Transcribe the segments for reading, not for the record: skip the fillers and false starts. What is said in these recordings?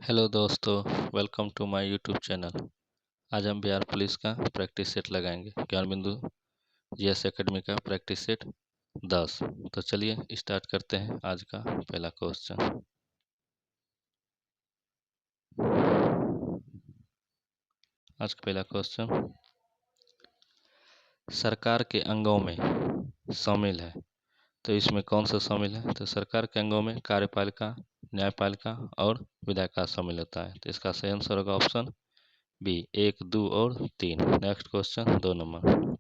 Hello दोस्तों, welcome to my YouTube channel. आज हम बिहार पुलिस का प्रैक्टिस सेट लगाएंगे। ज्ञान बिंदु जीएस एकेडमी का प्रैक्टिस सेट 10। तो चलिए स्टार्ट करते हैं आज का पहला क्वेश्चन। आज का पहला क्वेश्चन सरकार के अंगों में शामिल है, तो इसमें कौन सा शामिल है? तो सरकार के अंगों में कार्यपालिका, न्यायपालिका और विधायिका शामिल होता है। तो इसका सही आंसर होगा ऑप्शन बी 1, 2 और 3। Next question 2 number.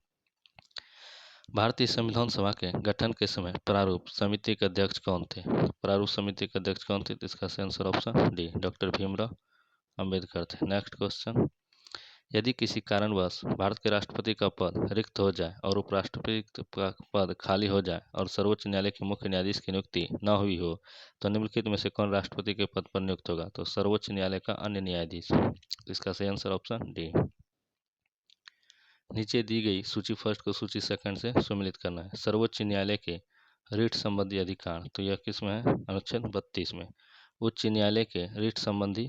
भारतीय संविधान सभा के गठन के समय प्रारूप समिति के अध्यक्ष कौन थे? प्रारूप समिति के अध्यक्ष कौन थे? तो इसका सही answer option D doctor Bhimrao Ambedkar थे। Next question. यदि किसी कारणवश भारत के राष्ट्रपति का पद रिक्त हो जाए और उपराष्ट्रपति का पद खाली हो जाए और सर्वोच्च न्यायालय के मुख्य न्यायाधीश की नियुक्ति न हुई हो, तो निम्नलिखित में से कौन राष्ट्रपति के पद पर नियुक्त होगा? तो सर्वोच्च न्यायालय का अन्य न्यायाधीश। इसका सही आंसर ऑप्शन डी। नीचे दी गई सूची फर्स्ट को सूची सेकंड से सम्मिलित करना है। सर्वोच्च न्यायालय के रिट संबंधी अधिकार, तो यह किस में है? अनुच्छेद 32 में। उच्च न्यायालय के रिट संबंधी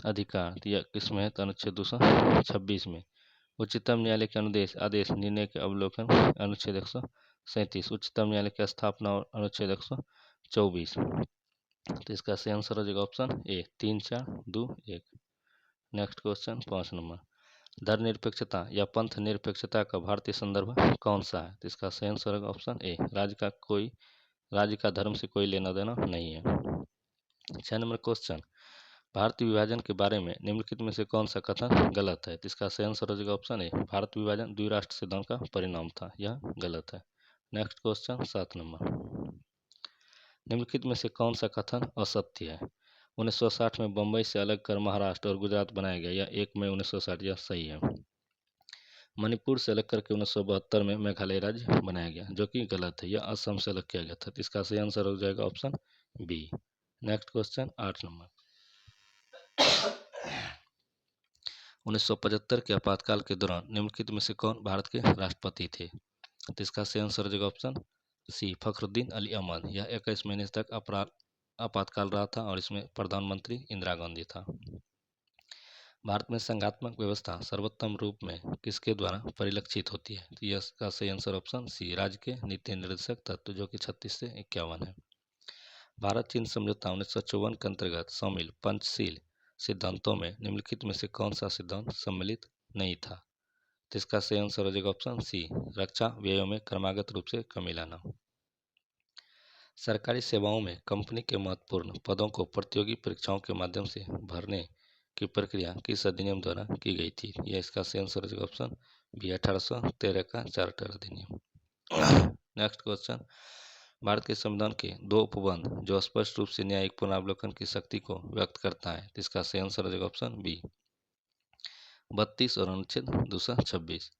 अधिकार, तो यह किस में है? तो अनुच्छेद 226 में। उच्चतम न्यायालय के अनुदेश आदेश निर्णय के अवलोकन, अनुच्छेद 137। उच्चतम न्यायालय की स्थापना और अनुच्छेद 124। तो इसका सही आंसर हो जाएगा option A 3, 4, 2, 1। Next question 5 number. धर्मनिरपेक्षता या पंथ निरपेक्षता का भारतीय संदर्भ कौन सा है? तो इसका सही आंसर होगा ऑप्शन ए राज्य का धर्म से कोई लेना देना नहीं है। 6 नंबर क्वेश्चन। भारत विभाजन के बारे में निम्नलिखित में से कौन सा कथन गलत है? तो इसका सही आंसर हो जाएगा ऑप्शन ए भारत विभाजन द्विराष्ट्र सिद्धांत का परिणाम था, यह गलत है। Next question 7 number. निम्नलिखित में से कौन सा कथन असत्य है? 1960 में बम्बई से अलग कर महाराष्ट्र और गुजरात बनाया गया, या 1 मई 1960, यह सही है। मणिपुर से अलग करके 1972 में मेघालय राज्य बनाया गया, जो कि गलत है, यह असम से अलग किया गया था। तो इसका सही आंसर हो जाएगा option B. Next question 8 number. 1975 के आपातकाल के दौरान निम्नलिखित में से कौन भारत के राष्ट्रपति थे? तो इसका सही आंसर हो जाएगा ऑप्शन सी फखरुद्दीन अली अहमद। यह 21 महीने तक आपातकाल रहा था और इसमें प्रधानमंत्री इंदिरा गांधी था। भारत में संघात्मक व्यवस्था सर्वोत्तम रूप में किसके द्वारा परिलक्षित होती है? तो इसका सही आंसर ऑप्शन सी राज्य के नीति निर्देशक तत्व, जो कि 36 से 51 है। भारत चीन समझौता 1954 के अंतर्गत शामिल पंचशील सिद्धांतों में निम्नलिखित में से कौन सा सिद्धांत सम्मिलित नहीं था? तो इसका सही आंसर हो जाएगा ऑप्शन सी रक्षा व्ययों में क्रमागत रूप से कमी लाना। सरकारी सेवाओं में कंपनी के महत्वपूर्ण पदों को प्रतियोगी परीक्षाओं के माध्यम से भरने की प्रक्रिया किस अधिनियम द्वारा की गई थी? यह इसका सही आंसर हो जाएगा ऑप्शन बी 1813 का चार्टर अधिनियम। Next question. भारत के संविधान के 2 उपबंध जो स्पष्ट रूप से न्यायिक पुनरावलोकन की शक्ति को व्यक्त करता है, तो इसका सही आंसर हो जाएगा ऑप्शन बी 32 और अनुच्छेद 226।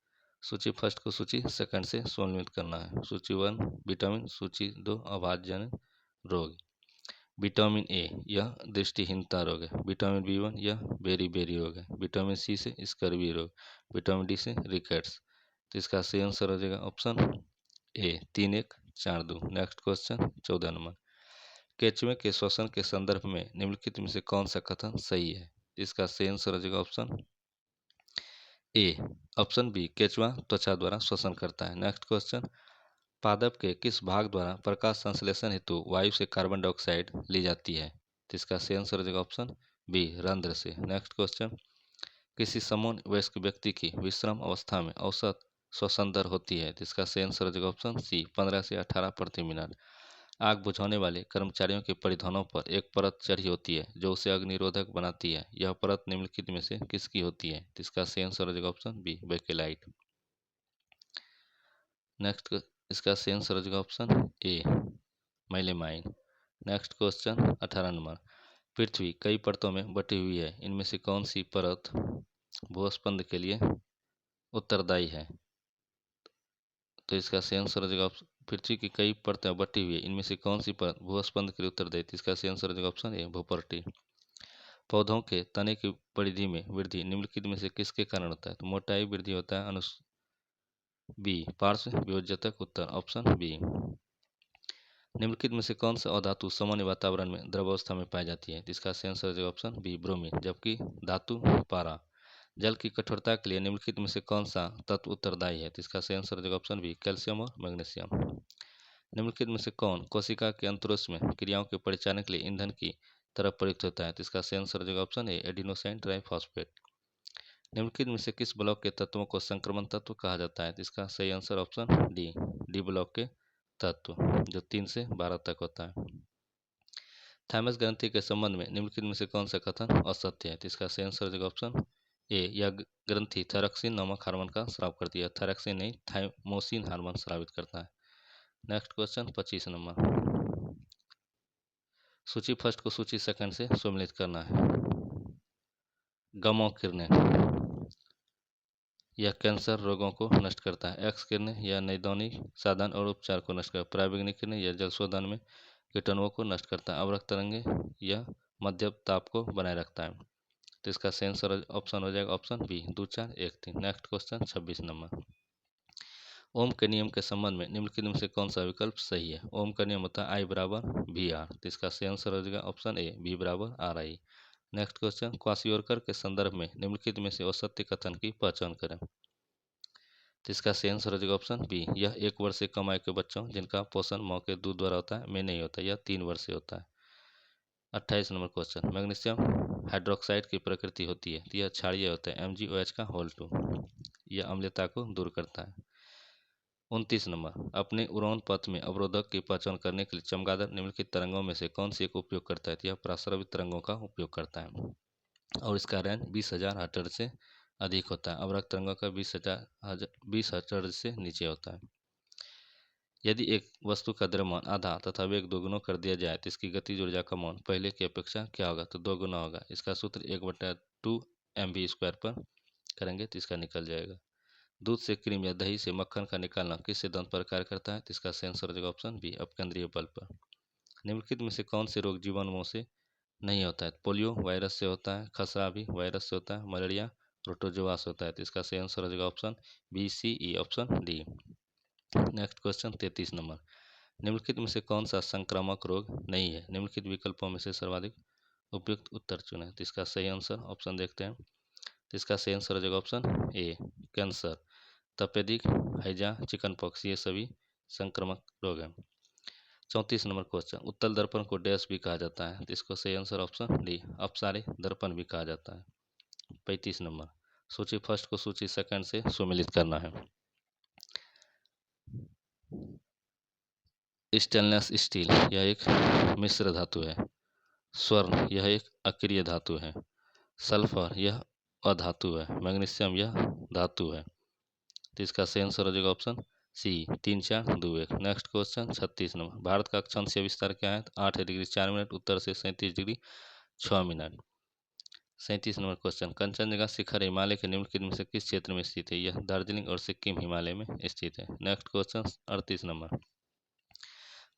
सूची फर्स्ट को सूची सेकंड से सम्मिलित करना है। सूची 1 विटामिन, सूची 2 अभाज्य रोग। विटामिन ए यह दृष्टिहीनता रोग है। विटामिन बी1 यह बेरी बेरी रोग है। विटामिन सी से स्कर्वी रोग। विटामिन डी से रिकेट्स। तो इसका सही आंसर हो जाएगा option A 3, 1, 4, 2। Next question 14 number. केचुए के श्वसन के संदर्भ में निम्नलिखित में से कौन सा कथन सही है? इसका सही आंसर हो जाएगा ऑप्शन ए ऑप्शन बी केचुआ त्वचा द्वारा श्वसन करता है। Next question. पादप के किस भाग द्वारा प्रकाश संश्लेषण हेतु वायु से कार्बन डाइऑक्साइड ली जाती है? तो इसका सही आंसर हो जाएगा ऑप्शन बी रंध्र से। Next question. किसी समूह वयस्क व्यक्ति की विश्राम अवस्था में औसत श्वसन दर होती है, तो इसका सही आंसर हो जाएगा ऑप्शन सी 15 से 18 प्रति मिनट। आग बुझाने वाले कर्मचारियों के परिधानों पर एक परत चढ़ी होती है जो उसे अग्निरोधक बनाती है, यह परत निम्नलिखित में से किसकी होती है? तो इसका सही आंसर हो जाएगा ऑप्शन बी बेकेलाइट। नेक्स्ट इसका सही आंसर हो जाएगा option A melamine. Next question 18 number. पृथ्वी कई परतों में बटी हुई है, इनमें से कौन सी परत भूस्पंद के लिए उत्तरदायी है? तो इसका सही आंसर हो जाएगा पृथ्वी की कई परतें बटी हुई है, इनमें से कौन सी परत भूस्पंद के लिए उत्तरदायी? तो इसका सही आंसर हो जाएगा ऑप्शन ए भूपर्टी। पौधों के तने की परिधि में वृद्धि निम्नलिखित में से किसके कारण होता है? तो मोटाई वृद्धि होता है बी पार्श्व वियोजक उत्तर ऑप्शन बी। निम्नलिखित में से कौन सा अधातु सामान्य वातावरण में द्रवावस्था में पाई जाती है? इसका सही आंसर हो जाएगा ऑप्शन बी ब्रोमीन, जबकि धातु पारा। जल की कठोरता के लिए निम्नलिखित में से कौन सा तत्व उत्तरदायी है? इसका सही आंसर हो जाएगा ऑप्शन बी कैल्शियम और मैग्नीशियम। निम्नलिखित में से कौन कोशिका के अंतरोष में क्रियाओं के परिचालन के लिए ईंधन की तरह प्रयुक्त होता है? तो इसका सही आंसर हो जाएगा ऑप्शन ए एडिनोसाइन ट्राइफॉस्फेट। निम्नलिखित में से किस ब्लॉक के तत्वों को संक्रमण तत्व कहा जाता है? तो इसका सही आंसर ऑप्शन डी ब्लॉक के तत्व, जो 3 से 12 तक होता है। थाइमस ग्रंथि के संबंध में निम्नलिखित में से कौन सा कथन असत्य है? तो इसका सही आंसर हो जाएगा ऑप्शन ए यह ग्रंथि थायरॉक्सिन नामक हार्मोन का स्राव करती है। थायरॉक्सिन नहीं, थाइमोसिन हार्मोन स्रावित करता है। Next question 25 number. सूची फर्स्ट को सूची सेकंड से सम्मिलित करना है। गमो किरणें, यह कैंसर रोगों को नष्ट करता है। एक्स किरणें यह नैदानिक साधन और उपचार को नष्ट करता है। पराबैंगनी किरणें यह जल शोधन में कीटाणुओं को नष्ट करता है। अवरक्त तरंगे यह मध्यम ताप को बनाए रखता है। तो इसका सही आंसर ऑप्शन हो जाएगा option B 2 4 1 3। Next question 26 number. Ohm के नियम के संबंध में निम्नलिखित में से कौन सा विकल्प सही है? ओम का नियम होता है आई बराबर वी आर। तो इसका सही आंसर हो जाएगा ऑप्शन ए बी बराबर are I. Next question kwashiorkor के संदर्भ में निम्नलिखित में से असत्य कथन की पहचान करें। तो इसका सही आंसर हो जाएगा ऑप्शन बी यह 1 वर्ष से कम आयु के बच्चों जिनका पोषण माँ के दूध द्वारा होता है में नहीं होता, यह 3 वर्ष से होता है। 28 नंबर क्वेश्चन मैग्नीशियम हाइड्रोक्साइड की प्रकृति होती है, तो यह क्षारीय होता है MgOH का होल 2, यह अम्लता को दूर करता है। 29 नंबर अपने उड़ान पथ में अवरोधक की पहचान करने के लिए चमगादड़ निम्नलिखित तरंगों में से कौन सी एक उपयोग करता है? तो यह पराश्रवित तरंगों का उपयोग करता है और इसका रेंज 20,000 हर्ट्ज से अधिक होता है। अवरक्त तरंगों का 20 हर्ट्ज से नीचे होता है। यदि एक वस्तु का द्रव्यमान आधा तथा वेग 2 गुना कर दिया जाए तो इसकी गतिज ऊर्जा का मान पहले की अपेक्षा क्या होगा? तो 2 गुना होगा। इसका सूत्र 1/2 mv² पर करेंगे तो इसका निकल जाएगा। दूध से क्रीम या दही से मक्खन का निकालना किस सिद्धांत पर कार्य करता है? तो इसका सही आंसर हो जाएगा ऑप्शन बी अपकेंद्रीय बल पर। निम्नलिखित में से कौन से रोग जीवाणुओं से नहीं होता है? पोलियो वायरस से होता है, खसरा भी वायरस से होता है, मलेरिया प्रोटोजोआ से होता है। तो इसका सही आंसर हो जाएगा option B C E option D. Next question 33 number. निम्नलिखित में से कौन सा संक्रामक रोग नहीं है? निम्नलिखित विकल्पों में से सर्वाधिक उपयुक्त उत्तर चुनें। तो इसका सही आंसर ऑप्शन देखते हैं। तो इसका सही आंसर हो जाएगा ऑप्शन ए कैंसर, तपेदिक, हैजा, चिकन पॉक्स, ये सभी संक्रामक रोग हैं। 34 नंबर क्वेश्चन उत्तल दर्पण को डैश भी कहा जाता है, तो इसको सही आंसर ऑप्शन डी अपसारी दर्पण भी कहा जाता है। 35 नंबर सूची फर्स्ट को सूची सेकंड से सुमेलित करना है। स्टेनलेस स्टील यह एक मिश्र धातु है। स्वर्ण यह एक अक्रिय धातु है। सल्फर यह अधातु है। मैग्नीशियम यह धातु है। तो इसका सही आंसर हो जाएगा option C 3 4 2 1। Next question 36 number Bharat का अक्षांशीय विस्तार क्या है? 8 डिग्री 4 मिनट उत्तर से 37 degree 6 minute. 37 number question Kanchenjunga शिखर हिमालय के निम्नलिखित में से किस क्षेत्र में स्थित है? यह दार्जिलिंग और सिक्किम हिमालय में स्थित है। नेक्स्ट क्वेश्चन 38 नंबर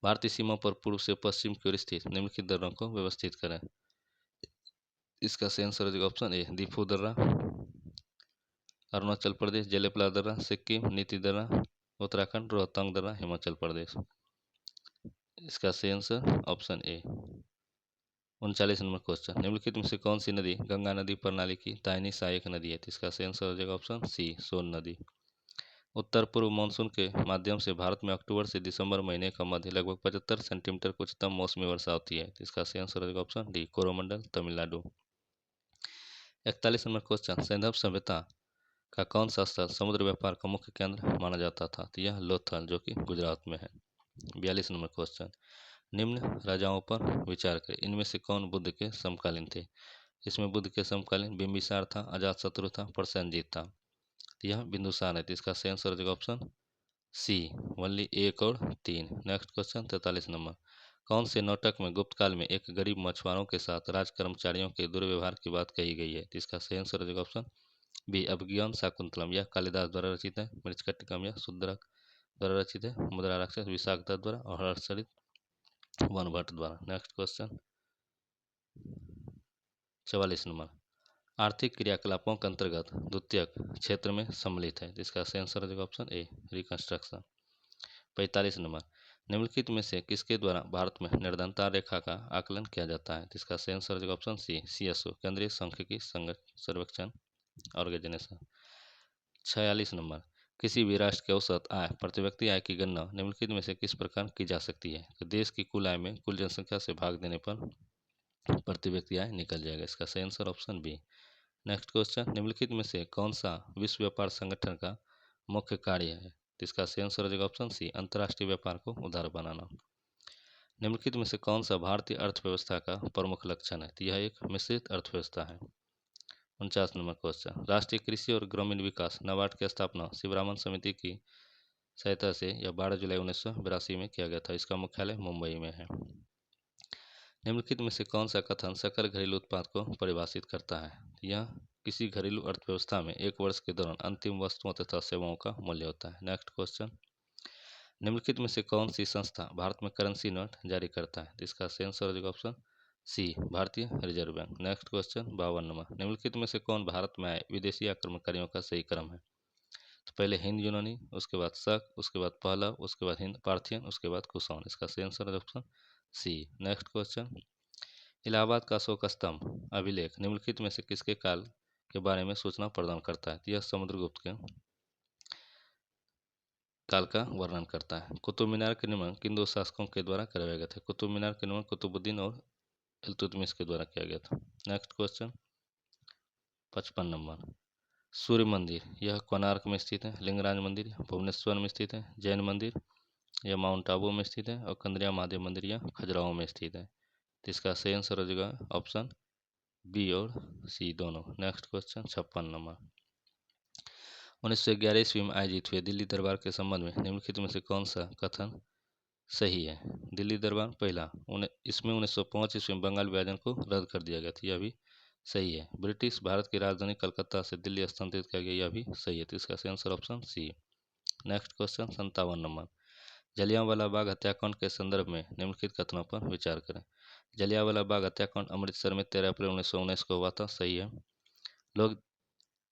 भारतीय सीमा पर पूर्व से पश्चिम की ओर स्थित निम्नलिखित दर्रों को व्यवस्थित करें। इसका सही आंसर हो जाएगा ऑप्शन ए दीफू दर्रा, अरुणाचल प्रदेश जलेपला दर्रा, सिक्किम नीति दर्रा, उत्तराखंड रोहतांग दर्रा, हिमाचल प्रदेश। इसका सही आंसर ऑप्शन ए। 39 नंबर क्वेश्चन निम्नलिखित में से कौन सी नदी गंगा नदी प्रणाली की दाहिनी सहायक नदी है? तो इसका सही आंसर हो जाएगा ऑप्शन सी सोन नदी। उत्तर पूर्व मानसून के माध्यम से भारत में अक्टूबर से दिसंबर महीने का मध्य लगभग 75 सेंटीमीटर की उच्चतम मौसमी वर्षा होती है। तो इसका सही आंसर हो जाएगा option D Coromandel Tamil Nadu. 41 number question सैंधव सभ्यता का कौन सा स्थल समुद्र व्यापार का मुख्य केंद्र माना जाता था? तो यह लोथल जो कि गुजरात में है। 42 नंबर क्वेश्चन निम्न राजाओं पर विचार करें, इनमें से कौन बुद्ध के समकालीन थे? इसमें बुद्ध के समकालीन बिंबिसार था, अजातशत्रु था, प्रसेनजीत था। तो यह बिंदुसार है। तो इसका सही आंसर हो जाएगा ऑप्शन सी ओनली 1 और 3। नेक्स्ट क्वेश्चन 43 नंबर कौन से नाटक में गुप्त काल में एक गरीब मछुआरों के साथ राज कर्मचारियों के दुर्व्यवहार की बात कही गई है? तो इसका सही आंसर हो जाएगा ऑप्शन बी अभिज्ञान शाकुंतलम। यह कालिदास द्वारा रचित है। मृच्छकटिकम यह शुद्रक द्वारा रचित है। मुद्रा राक्षस विशाखदत्त द्वारा और हर्षचरित वन भट्ट द्वारा। नेक्स्ट क्वेश्चन 44 नंबर आर्थिक क्रियाकलापों के अंतर्गत द्वितीयक क्षेत्र में सम्मिलित है। जिसका सही आंसर हो जाएगा ऑप्शन ए रिकंस्ट्रक्शन। 45 नंबर निम्नलिखित में से किसके द्वारा भारत में निर्धनता रेखा का आकलन किया जाता है? इसका सही आंसर हो जाएगा ऑप्शन सी, CSO, केंद्रीय सांख्यिकी सर्वेक्षण ऑर्गेनाइजेशन। 46 नंबर, किसी भी राष्ट्र की औसत आय प्रति व्यक्ति आय की गणना निम्नलिखित में से किस प्रकार की जा सकती है? तो देश की कुल आय में कुल जनसंख्या से भाग देने पर प्रति व्यक्ति आय निकल जाएगा। इसका सही answer option B. Next question, निम्नलिखित में से कौन सा विश्व व्यापार संगठन का मुख्य कार्य है? तो इसका सही आंसर हो जाएगा ऑप्शन सी, अंतर्राष्ट्रीय व्यापार को उदार बनाना। निम्नलिखित में से कौन सा भारतीय अर्थव्यवस्था का प्रमुख लक्षण है? तो यह एक मिश्रित अर्थव्यवस्था है। 49 नंबर क्वेश्चन, राष्ट्रीय कृषि और ग्रामीण विकास नाबार्ड की स्थापना शिवरामन समिति की सहायता से यह 12 जुलाई 1982 में किया गया था। इसका मुख्यालय मुंबई में है। निम्नलिखित में से कौन सा कथन सकल घरेलू उत्पाद को परिभाषित करता है? यह किसी घरेलू अर्थव्यवस्था में एक वर्ष के दौरान अंतिम वस्तुओं तथा सेवाओं का मूल्य होता है। नेक्स्ट क्वेश्चन, निम्नलिखित में से कौन सी संस्था भारत में करेंसी नोट जारी करता है? तो इसका सही आंसर हो जाएगा ऑप्शन सी, भारतीय reserve bank. Next question 52 number, निम्नलिखित में से कौन भारत में आए विदेशी आक्रमणकारियों का सही क्रम है? तो पहले हिंद यूनानी, उसके बाद शक, उसके बाद पहलव, उसके बाद हिंद पार्थियन, उसके बाद कुषाण। इसका सही आंसर है option C. Next question, Allahabad का अशोक स्तंभ अभिलेख निम्नलिखित में से किसके काल के बारे में सूचना प्रदान करता है? यह समुद्रगुप्त के काल का वर्णन करता है। कुतुब मीनार के निर्माण किन दो शासकों के द्वारा कराया गया था? कुतुब मीनार के निर्माण कुतुबुद्दीन और इल्तुतमिश के द्वारा किया गया था। नेक्स्ट क्वेश्चन 55 नंबर, सूर्य मंदिर यह कोणार्क में स्थित है, लिंगराज मंदिर भुवनेश्वर में स्थित है, जैन मंदिर यह माउंट आबू में स्थित है, और कंदरिया महादेव मंदिर यह खजुराहो में स्थित है। तो इसका सही आंसर हो जाएगा ऑप्शन बी और सी दोनों। नेक्स्ट क्वेश्चन 56 नंबर, 1911 ईस्वी में आयोजित हुए दिल्ली दरबार के संबंध में निम्नलिखित में से कौन सा कथन सही है? दिल्ली दरबार पहला, इसमें 1905 ईस्वी में बंगाल विभाजन को रद्द कर दिया गया था, यह भी सही है। ब्रिटिश भारत की राजधानी कलकत्ता से दिल्ली स्थानांतरित किया गया, यह भी सही है। तो इसका सही answer option C. Next question 57 number, Jallianwala Bagh हत्याकांड के संदर्भ में निम्नलिखित कथनों पर विचार करें। जलियांवाला बाग हत्याकांड अमृतसर में 13 अप्रैल 1919 को हुआ था, सही है। लोग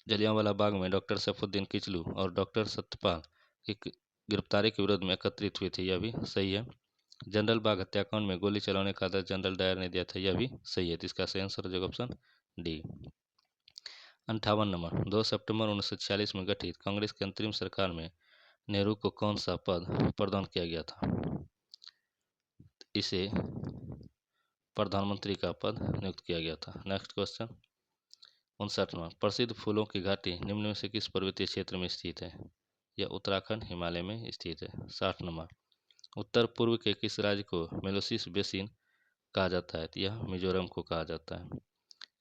जलियांवाला बाग में डॉक्टर सैफुद्दीन किचलू और डॉक्टर सत्यपाल की गिरफ्तारी के विरोध में एकत्रित हुए थे, यह भी सही है। जनरल बाग हत्याकांड में गोली चलाने का आदेश जनरल डायर ने दिया था, यह भी सही है। तो इसका सही आंसर हो जाएगा ऑप्शन डी। 58 नंबर, 2 सितंबर 1946 में गठित कांग्रेस की अंतरिम सरकार में नेहरू को कौन सा पद प्रदान किया गया था? इसे प्रधानमंत्री का पद नियुक्त किया गया था। नेक्स्ट क्वेश्चन 59 नंबर, प्रसिद्ध फूलों की घाटी निम्न में से किस पर्वतीय क्षेत्र में स्थित है? यह उत्तराखंड हिमालय में स्थित है। 60 नंबर, उत्तर पूर्व के किस राज्य को मेलोसिस बेसिन कहा जाता है? तो यह मिजोरम को कहा जाता है।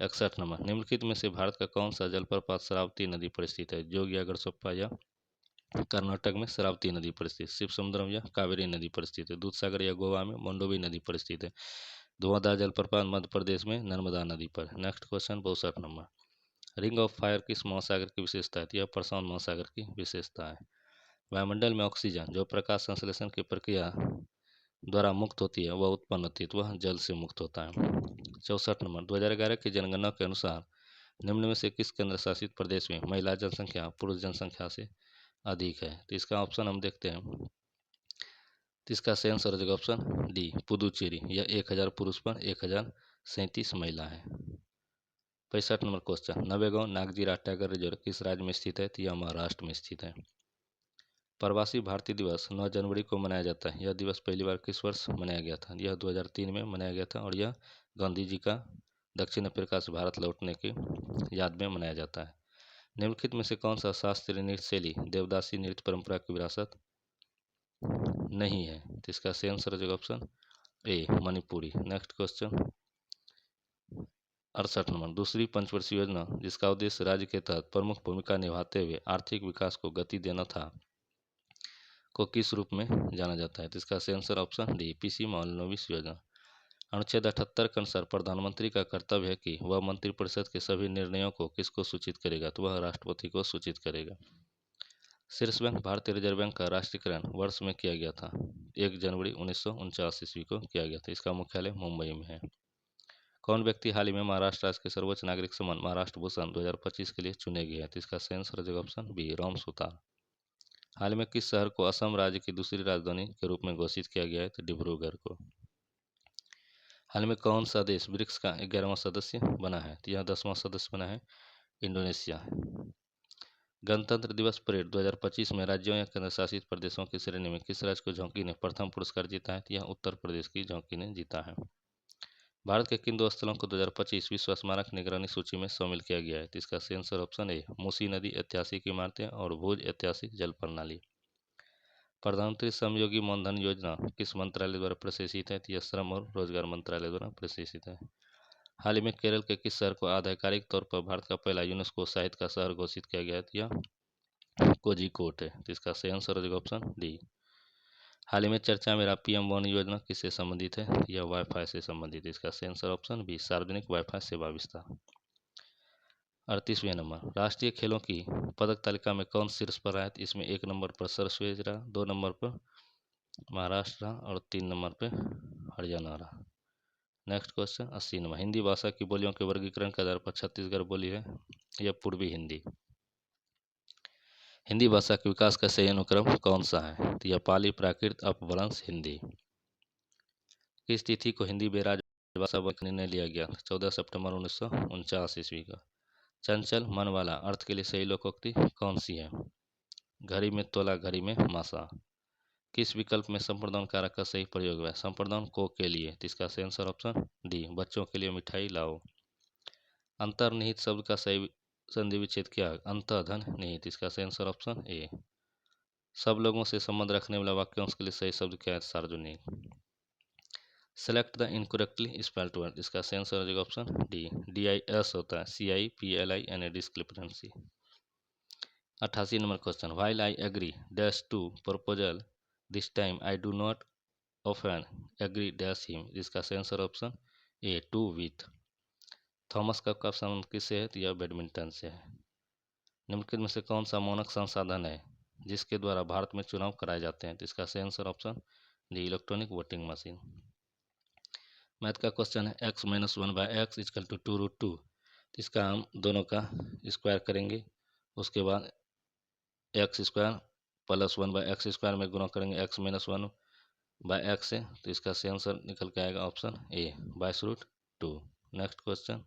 61 नंबर, निम्नलिखित में से भारत का कौन सा जलप्रपात शरावती नदी पर स्थित है? जोग या गढ़सोप्पा या कर्नाटक में शरावती नदी पर स्थित, शिव समुद्रम या कावेरी नदी पर स्थित है, दूधसागर या गोवा में मंडोवी नदी पर स्थित है, धुआंधार जलप्रपात मध्य प्रदेश में नर्मदा नदी पर। Next question 62 number, ring of fire किस महासागर की विशेषता है? यह प्रशांत महासागर की विशेषता है। वायुमंडल में ऑक्सीजन जो प्रकाश संश्लेषण की प्रक्रिया द्वारा मुक्त होती है वह उत्पन्न होती है, तो वह जल से मुक्त होता है। 64 नंबर, 2011 की जनगणना के अनुसार निम्न में से किस केंद्र शासित प्रदेश में महिला जनसंख्या पुरुष जनसंख्या से अधिक है? तो इसका ऑप्शन हम देखते हैं। तो इसका सही आंसर हो जाएगा ऑप्शन डी, पुदुचेरी। यह 1000 पुरुष पर 1037 महिला है। 65 number question, Navegaon Nagzira tiger reserve किस राज्य में स्थित है? तो यह महाराष्ट्र में स्थित है। प्रवासी भारतीय दिवस 9 जनवरी को मनाया जाता है। यह दिवस पहली बार किस वर्ष मनाया गया था? यह 2003 में मनाया गया था, और यह गांधी जी का दक्षिण अफ्रीका से भारत लौटने की याद में मनाया जाता है। निम्नलिखित में से कौन सा शास्त्रीय नृत्य शैली देवदासी नृत्य परंपरा की विरासत नहीं है? तो इसका सही आंसर हो जाएगा ऑप्शन ए, मणिपुरी। नेक्स्ट क्वेश्चन 68 नंबर, दूसरी पंचवर्षीय योजना जिसका उद्देश्य राज्य के तहत प्रमुख भूमिका निभाते हुए आर्थिक विकास को गति देना था को किस रूप में जाना जाता है? तो इसका सही आंसर ऑप्शन डी, पीसी मोहलनोबिस योजना। अनुच्छेद 78 के अनुसार प्रधानमंत्री का कर्तव्य है कि वह मंत्रिपरिषद के सभी निर्णयों को किसको सूचित करेगा? तो वह राष्ट्रपति को सूचित करेगा। शीर्ष बैंक भारतीय रिजर्व बैंक का राष्ट्रीयकरण वर्ष में किया गया था? 1 जनवरी 1949 ईस्वी को किया गया था। इसका मुख्यालय मुंबई में है। कौन व्यक्ति हाल ही में महाराष्ट्र राज्य के सर्वोच्च नागरिक सम्मान महाराष्ट्र भूषण 2025 के लिए चुने गए हैं? तो इसका सही आंसर हो जाएगा ऑप्शन बी, राम सुतार। हाल में किस शहर को असम राज्य की दूसरी राजधानी के रूप में घोषित किया गया है? तो डिब्रूगढ़ को। हाल में कौन सा देश ब्रिक्स का 11वां सदस्य बना है? तो यह 10वां सदस्य बना है इंडोनेशिया। गणतंत्र दिवस परेड 2025 में राज्यों या केंद्र शासित प्रदेशों की श्रेणी में किस राज्य को झांकी ने प्रथम पुरस्कार जीता है? तो यह उत्तर प्रदेश की झांकी ने जीता है। भारत के किन दो स्थलों को 2025 विश्व स्मारक निगरानी सूची में शामिल किया गया है? तो इसका सही आंसर ऑप्शन ए मूसी नदी ऐतिहासिक इमारतें और भुज ऐतिहासिक जल प्रणाली। प्रधानमंत्री श्रमयोगी मानधन योजना किस मंत्रालय द्वारा प्रशासित है? तो यह श्रम और रोजगार मंत्रालय द्वारा प्रशासित है। हाल ही में केरल के किस शहर को आधिकारिक तौर पर भारत का पहला यूनेस्को साहित्य का शहर घोषित किया गया है? तो यह कोझिकोड है। तो इसका सही आंसर हो जाएगा ऑप्शन डी। हाल ही में चर्चा में रहा पीएम वन योजना किससे संबंधित है? यह वाईफाई से संबंधित है। इसका सही आंसर ऑप्शन बी सार्वजनिक वाईफाई सेवा विस्तार। 38वें नंबर, राष्ट्रीय खेलों की पदक तालिका में कौन शीर्ष पर रहा है? इसमें 1 नंबर पर सरस्वती रहा, 2 नंबर पर महाराष्ट्र रहा और 3 नंबर पर हरियाणा रहा। नेक्स्ट क्वेश्चन 80 नंबर, हिंदी भाषा की बोलियों के वर्गीकरण के आधार पर छत्तीसगढ़ बोली है? यह पूर्वी हिंदी। हिंदी भाषा के विकास का सही अनुक्रम कौन सा है? तो यह पाली, प्राकृत, अपभ्रंश, हिंदी। किस तिथि को हिंदी बेराज भाषा का निर्णय लिया गया? 14 सितंबर 1949 ईस्वी का। चंचल मन वाला अर्थ के लिए सही लोकोक्ति कौन सी है? घड़ी में तोला, घड़ी में मासा। किस विकल्प में संप्रदान कारक का सही प्रयोग है? संप्रदान को के लिए। इसका सही आंसर ऑप्शन डी बच्चों के लिए मिठाई लाओ। अंतर्निहित शब्द का सही संधि विच्छेद क्या है? अंतर्धन निहित। इसका सही आंसर ऑप्शन ए। सब लोगों से संबंध रखने वाला वाक्यांश के लिए सही शब्द क्या है? सार्वजनिक। Select the incorrectly spelled word. इसका सही आंसर हो जाएगा ऑप्शन डी DIS होता है, CIPLIN discrepancy. 88 number question, while I agree dash to proposal this time I do not often agree dash him. इसका सही answer option A to with. Thomas Cup का संबंध किससे है? तो यह बैडमिंटन से है। निम्नलिखित में से कौन सा मानक संसाधन है जिसके द्वारा भारत में चुनाव कराए जाते हैं? तो इसका सही answer option D electronic voting machine. Math का क्वेश्चन है x - 1/x इक्वल टू 2√2। इसका हम दोनों का स्क्वायर करेंगे, उसके बाद x स्क्वायर प्लस 1/x² में गुणा करेंगे x - 1/x से। तो इसका सही आंसर निकल के आएगा option A 22√2। Next question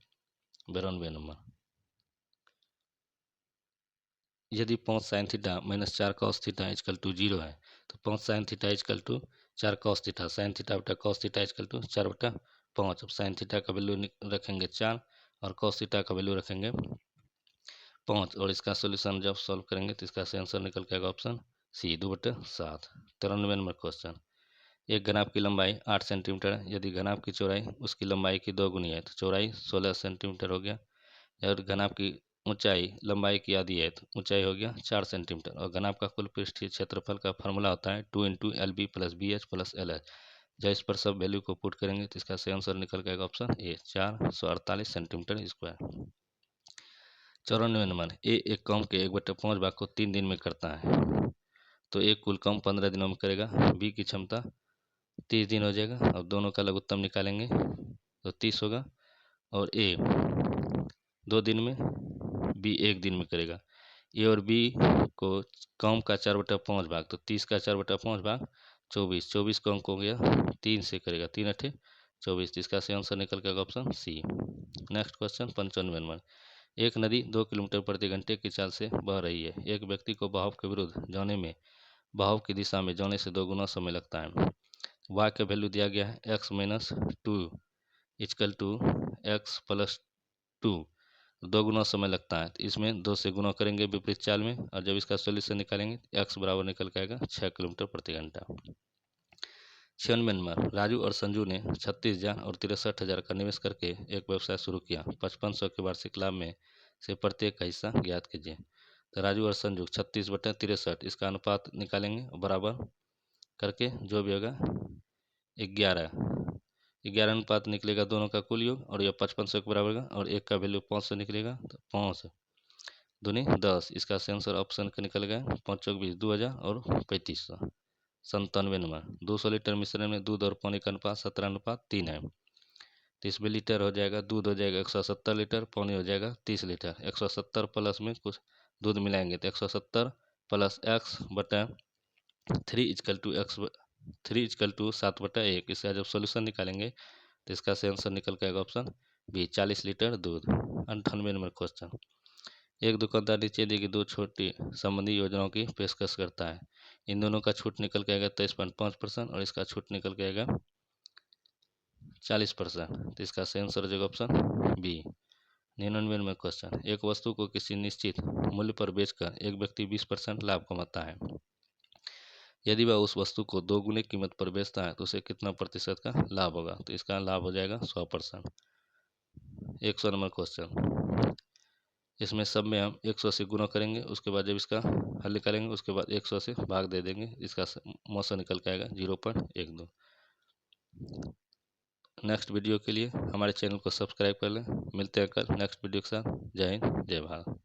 92 number, यदि 5 sin theta minus 4 cos theta equal to 0 है तो 5 sin theta equal to 4 cos theta, sine theta बटा cos थीटा इक्वल टू 4/5। अब साइन थीटा का वैल्यू रखेंगे 4 और cos थीटा का वैल्यू रखेंगे 5 और इसका सोल्यूशन जब सॉल्व करेंगे तो इसका सही आंसर निकल के आएगा ऑप्शन सी 2/7। 93 नंबर क्वेश्चन, एक घनाभ की लंबाई 8 सेंटीमीटर है, यदि घनाभ की चौड़ाई उसकी लंबाई की 2 गुनी है तो चौड़ाई 16 सेंटीमीटर हो गया। और घनाभ की ऊंचाई लंबाई की आधी है तो ऊंचाई हो गया 4 सेंटीमीटर। और घनाभ का कुल पृष्ठीय क्षेत्रफल का फॉर्मूला होता है 2 × LB + BH + LH। जब इस पर सब वैल्यू को पुट करेंगे तो इसका सही आंसर निकल जाएगा ऑप्शन ए 448 सेंटीमीटर स्क्वायर। 94 नंबर, एक काम के 1/5 भाग को 3 दिन में करता है तो एक कुल काम 15 दिनों में करेगा। बी की क्षमता 30 दिन हो जाएगा। अब दोनों का लघुत्तम निकालेंगे तो 30 होगा। और ए 2 दिन में, बी 1 दिन में करेगा। ए और बी को काम का 4/5 भाग, तो 30 का 4/5 भाग 24, 24 का अंक हो गया 3 से करेगा, 3 × 8 = 24। इसका सही आंसर निकल के option C. Next question 95 number, एक नदी 2 किलोमीटर प्रति घंटे की चाल से बह रही है। एक व्यक्ति को बहाव के विरुद्ध जाने में बहाव की दिशा में जाने से 2 गुना समय लगता है। y का वैल्यू दिया गया है x - 2 इक्वल टू x + 2, 2 गुना समय लगता है तो इसमें 2 से गुना करेंगे विपरीत चाल में। और जब इसका सोल्यूशन निकालेंगे x बराबर निकल के आएगा 6 किलोमीटर प्रति घंटा। 96 नंबर, राजू और संजू ने 36,000 और 63,000 का निवेश करके एक व्यवसाय शुरू किया। 5500 के वार्षिक लाभ में से प्रत्येक का हिस्सा ज्ञात कीजिए। तो राजू और संजू 36/63 इसका अनुपात निकालेंगे बराबर करके जो भी होगा 11 अनुपात निकलेगा दोनों का कुल योग। और यह 5500 के बराबर होगा और एक का वैल्यू 500 निकलेगा तो 5 दूनी 10। इसका आंसर ऑप्शन का निकल गया 5 × 20 2000 और 3500। 97 नंबर, 200 लीटर मिश्रण में दूध और पानी का अनुपात 17:3 है तो इसमें लीटर हो जाएगा, दूध हो जाएगा 170 लीटर, पानी हो जाएगा 30 लीटर। 170 प्लस में कुछ दूध मिलाएंगे तो 170 प्लस एक्स बटा 3 = इसका जब सोल्यूशन निकालेंगे तो इसका सही आंसर निकल के आएगा ऑप्शन बी 40 लीटर दूध। 98 नंबर क्वेश्चन, एक दुकानदार नीचे दी गई दो छोटी संबंधी योजनाओं की पेशकश करता है। इन दोनों का छूट निकल के आएगा 23.5% और इसका छूट निकल के आएगा 40%। तो इसका सही आंसर हो जाएगा ऑप्शन बी। 99 नंबर क्वेश्चन, एक वस्तु को किसी निश्चित मूल्य पर बेचकर एक व्यक्ति 20% लाभ कमाता है। यदि वह उस वस्तु को 2 गुने कीमत पर बेचता है तो उसे कितना प्रतिशत का लाभ होगा? तो इसका लाभ हो जाएगा 100%। 100 नंबर क्वेश्चन, इसमें सब में हम 100 से गुना करेंगे, उसके बाद जब इसका हल निकालेंगे उसके बाद 100 से भाग दे देंगे, इसका मौसा निकल के आएगा 0.12। नेक्स्ट वीडियो के लिए हमारे चैनल को सब्सक्राइब कर लें। मिलते हैं कल नेक्स्ट वीडियो के साथ। जय हिंद, जय भारत।